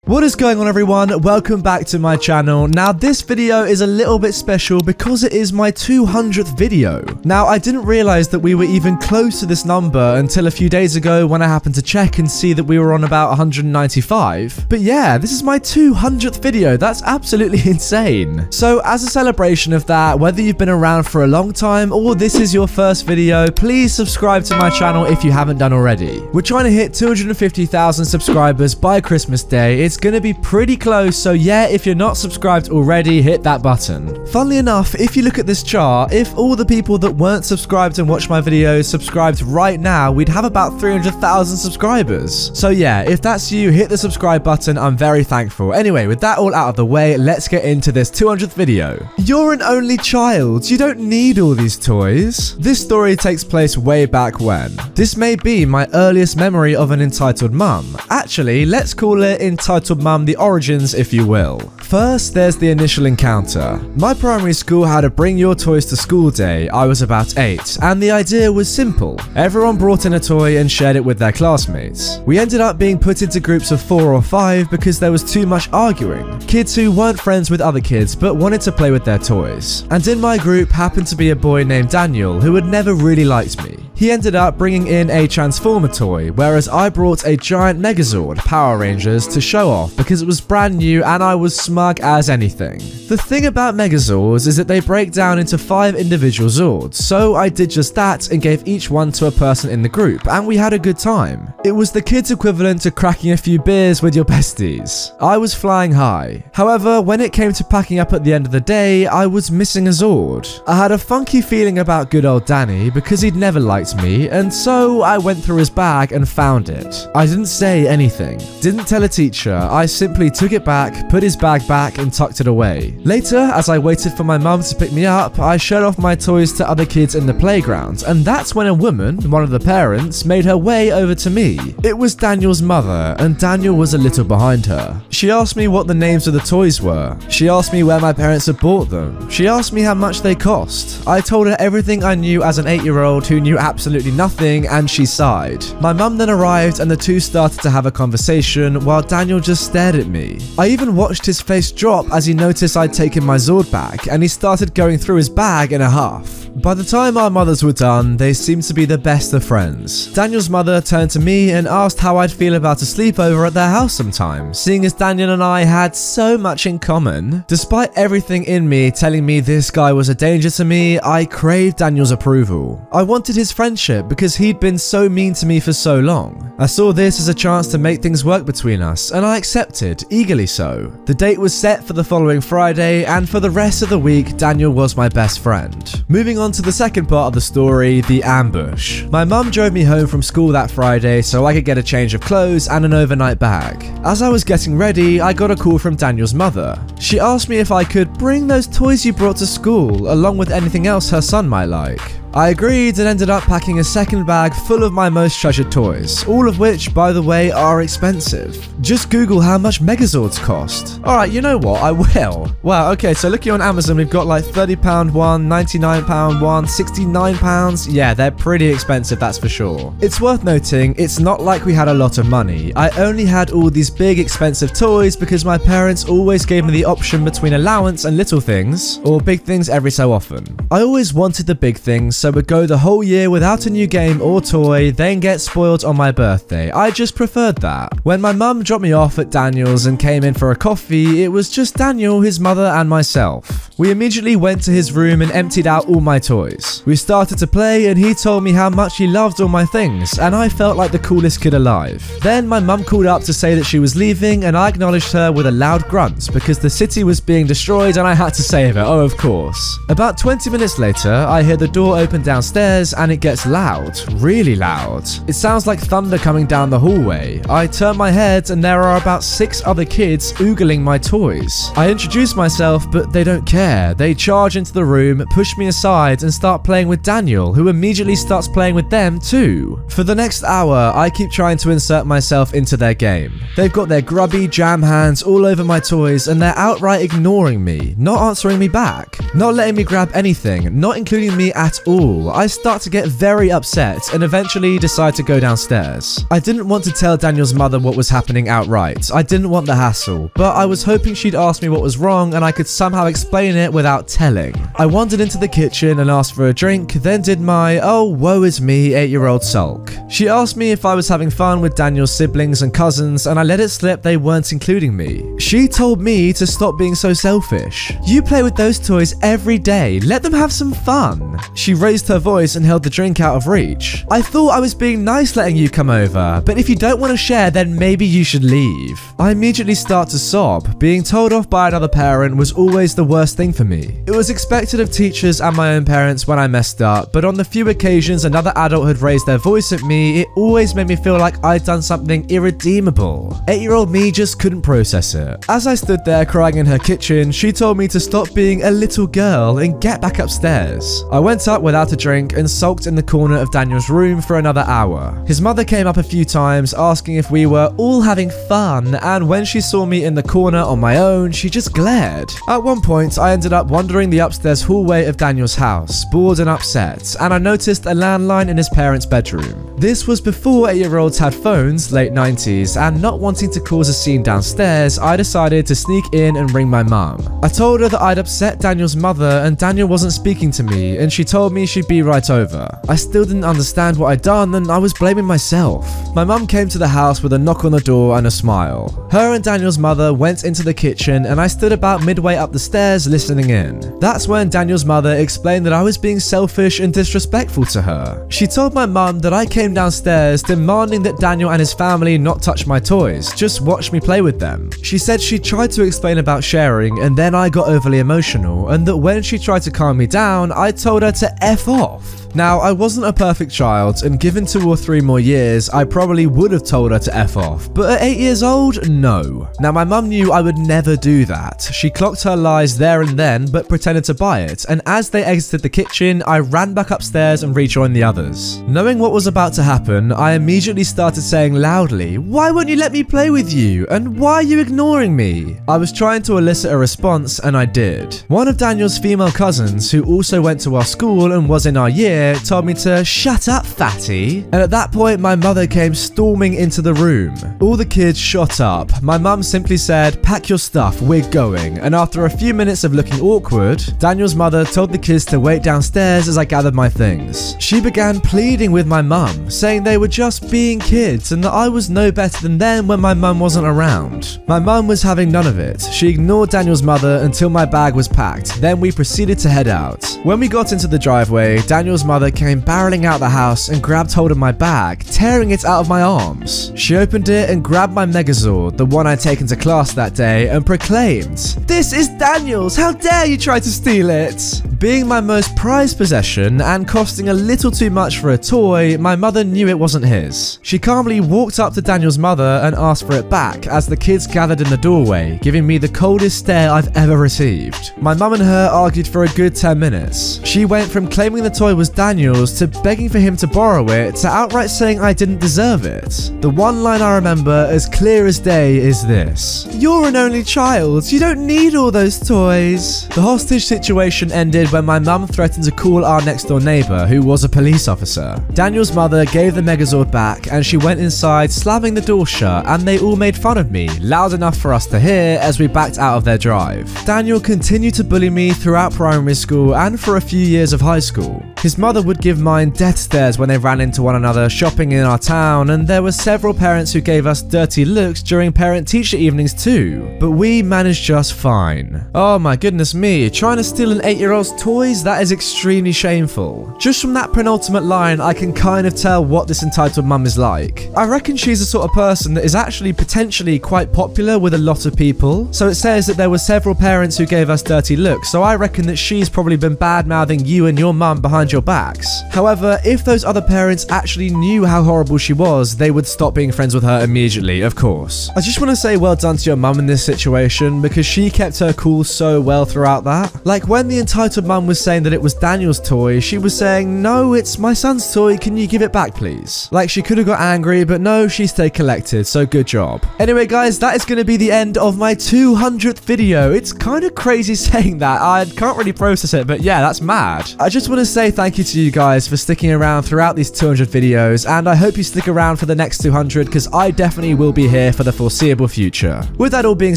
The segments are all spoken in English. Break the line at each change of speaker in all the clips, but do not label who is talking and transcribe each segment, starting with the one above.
What is going on, everyone? Welcome back to my channel. Now this video is a little bit special because it is my 200th video. Now I didn't realize that we were even close to this number until a few days ago when I happened to check and see that we were on about 195. But yeah, this is my 200th video. That's absolutely insane. So as a celebration of that, whether you've been around for a long time or this is your first video, please subscribe to my channel if you haven't done already. We're trying to hit 250,000 subscribers by Christmas Day. It's gonna be pretty close, so yeah, if you're not subscribed already, hit that button. Funnily enough, if you look at this chart, if all the people that weren't subscribed and watch my videos subscribed right now, we'd have about 300,000 subscribers. So yeah, if that's you, hit the subscribe button. I'm very thankful. Anyway, with that all out of the way, let's get into this 200th video. You're an only child. You don't need all these toys. This story takes place way back when. This may be my earliest memory of an entitled mum. Actually, let's call it Entitled Mum the origins, if you will. First, there's the initial encounter. My primary school had a bring your toys to school day. I was about 8, and the idea was simple. Everyone brought in a toy and shared it with their classmates. We ended up being put into groups of 4 or 5 because there was too much arguing. Kids who weren't friends with other kids but wanted to play with their toys. And in my group happened to be a boy named Daniel who had never really liked me. He ended up bringing in a Transformer toy, whereas I brought a giant Megazord, Power Rangers, to show off because it was brand new and I was smug as anything. The thing about Megazords is that they break down into 5 individual Zords, so I did just that and gave each one to a person in the group, and we had a good time. It was the kids' equivalent to cracking a few beers with your besties. I was flying high. However, when it came to packing up at the end of the day, I was missing a Zord. I had a funky feeling about good old Danny because he'd never liked me, and so I went through his bag and found it. I didn't say anything, didn't tell a teacher. I simply took it back, put his bag back and tucked it away. Later, as I waited for my mum to pick me up, I showed off my toys to other kids in the playground, and that's when a woman, one of the parents, made her way over to me. It was Daniel's mother, and Daniel was a little behind her. She asked me what the names of the toys were. She asked me where my parents had bought them. She asked me how much they cost. I told her everything I knew as an 8-year-old who knew absolutely nothing, and she sighed. My mum then arrived and the two started to have a conversation while Daniel just stared at me. I even watched his face drop as he noticed I'd taken my Zord back, and he started going through his bag in a huff. By the time our mothers were done, they seemed to be the best of friends. Daniel's mother turned to me and asked how I'd feel about a sleepover at their house sometime, seeing as Daniel and I had so much in common. Despite everything in me telling me this guy was a danger to me, I craved Daniel's approval. I wanted his friendship because he'd been so mean to me for so long. I saw this as a chance to make things work between us, and I accepted, eagerly so. The date was set for the following Friday, and for the rest of the week, Daniel was my best friend. Moving on to the second part of the story, the ambush. My mum drove me home from school that Friday so I could get a change of clothes and an overnight bag. As I was getting ready, I got a call from Daniel's mother. She asked me if I could bring those toys you brought to school, along with anything else her son might like. I agreed and ended up packing a second bag full of my most treasured toys, all of which, by the way, are expensive. Just Google how much Megazords cost. Alright, you know what, I will. Wow, okay, so looking on Amazon, we've got like £30 one, £99 one, £69. Yeah, they're pretty expensive, that's for sure. It's worth noting, it's not like we had a lot of money. I only had all these big expensive toys because my parents always gave me the option between allowance and little things, or big things every so often. I always wanted the big things, so would go the whole year without a new game or toy, then get spoiled on my birthday. I just preferred that. When my mum dropped me off at Daniel's and came in for a coffee, it was just Daniel, his mother and myself. We immediately went to his room and emptied out all my toys. We started to play and he told me how much he loved all my things, and I felt like the coolest kid alive. Then my mum called up to say that she was leaving, and I acknowledged her with a loud grunt because the city was being destroyed and I had to save it, oh of course. About 20 minutes later, I hear the door open downstairs and it gets loud, really loud. It sounds like thunder coming down the hallway. I turn my head and there are about 6 other kids oogling my toys. I introduce myself, but they don't care. They charge into the room, push me aside and start playing with Daniel, who immediately starts playing with them too. For the next hour, I keep trying to insert myself into their game. They've got their grubby jam hands all over my toys and they're outright ignoring me, not answering me back, not letting me grab anything, not including me at all all, I start to get very upset and eventually decide to go downstairs. I didn't want to tell Daniel's mother what was happening outright. I didn't want the hassle, but I was hoping she'd ask me what was wrong and I could somehow explain it without telling. I wandered into the kitchen and asked for a drink, then did my "oh, woe is me" 8-year-old sulk. She asked me if I was having fun with Daniel's siblings and cousins, and I let it slip they weren't including me. She told me to stop being so selfish. You play with those toys every day, let them have some fun. She raised her voice and held the drink out of reach. I thought I was being nice letting you come over, but if you don't want to share, then maybe you should leave. I immediately start to sob. Being told off by another parent was always the worst thing for me. It was expected of teachers and my own parents when I messed up, but on the few occasions another adult had raised their voice at me, it always made me feel like I'd done something irredeemable. 8-year-old me just couldn't process it. As I stood there crying in her kitchen, she told me to stop being a little girl and get back upstairs. I went up without a drink and sulked in the corner of Daniel's room for another hour. His mother came up a few times asking if we were all having fun, and when she saw me in the corner on my own, she just glared. At one point, I ended up wandering the upstairs hallway of Daniel's house, bored and upset, and I noticed a landline in his parents' bedroom. This was before 8-year-olds had phones, late 90s, and not wanting to cause a scene downstairs, I decided to sneak in and ring my mum. I told her that I'd upset Daniel's mother and Daniel wasn't speaking to me, and she told me she'd be right over. I still didn't understand what I'd done and I was blaming myself. My mum came to the house with a knock on the door and a smile. Her and Daniel's mother went into the kitchen and I stood about midway up the stairs listening in. That's when Daniel's mother explained that I was being selfish and disrespectful to her. She told my mum that I came downstairs demanding that Daniel and his family not touch my toys, just watch me play with them. She said she tried to explain about sharing and then I got overly emotional, and that when she tried to calm me down, I told her to F off. Now, I wasn't a perfect child, and given 2 or 3 more years, I probably would have told her to F off, but at 8 years old, no. Now, my mum knew I would never do that. She clocked her lies there and then, but pretended to buy it, and as they exited the kitchen, I ran back upstairs and rejoined the others. Knowing what was about to happen, I immediately started saying loudly, "Why won't you let me play with you? And why are you ignoring me?" I was trying to elicit a response, and I did. One of Daniel's female cousins, who also went to our school and was in our year, told me to shut up, fatty. And at that point, my mother came storming into the room. All the kids shot up. My mum simply said, "Pack your stuff, we're going." And after a few minutes of looking awkward, Daniel's mother told the kids to wait downstairs as I gathered my things. She began pleading with my mum, saying they were just being kids and that I was no better than them when my mum wasn't around. My mum was having none of it. She ignored Daniel's mother until my bag was packed. Then we proceeded to head out. When we got into the driveway, Daniel's mother came barreling out the house and grabbed hold of my bag, tearing it out of my arms. She opened it and grabbed my Megazord, the one I'd taken to class that day, and proclaimed, "This is Daniel's! How dare you try to steal it!" Being my most prized possession and costing a little too much for a toy, my mother knew it wasn't his. She calmly walked up to Daniel's mother and asked for it back as the kids gathered in the doorway, giving me the coldest stare I've ever received. My mum and her argued for a good 10 minutes. She went from claiming the toy was Daniel's to begging for him to borrow it to outright saying I didn't deserve it. The one line I remember as clear as day is this: "You're an only child, you don't need all those toys." The hostage situation ended when my mum threatened to call our next door neighbour, who was a police officer. Daniel's mother gave the Megazord back and she went inside slamming the door shut, and they all made fun of me, loud enough for us to hear as we backed out of their drive. Daniel continued to bully me throughout primary school and for a few years of high school. His mother would give mine death stares when they ran into one another shopping in our town, and there were several parents who gave us dirty looks during parent-teacher evenings too, but we managed just fine. Oh my goodness me, trying to steal an 8-year-old's toys? That is extremely shameful. Just from that penultimate line, I can kind of tell what this entitled mum is like. I reckon she's the sort of person that is actually potentially quite popular with a lot of people. So it says that there were several parents who gave us dirty looks, so I reckon that she's probably been bad-mouthing you and your mum behind your backs. However, if those other parents actually knew how horrible she was, they would stop being friends with her immediately, of course. I just want to say well done to your mum in this situation, because she kept her cool so well throughout that. Like, when the entitled mum was saying that it was Daniel's toy, she was saying, no, it's my son's toy, can you give it back please? Like, she could have got angry, but no, she stayed collected, so good job. Anyway guys, that is going to be the end of my 200th video. It's kind of crazy saying that, I can't really process it, but yeah, that's mad. I just want to say thank you to you guys for sticking around throughout these 200 videos, and I hope you stick around for the next 200 because I definitely will be here for the foreseeable future. With that all being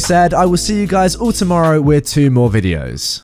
said, I will see you guys all tomorrow with 2 more videos.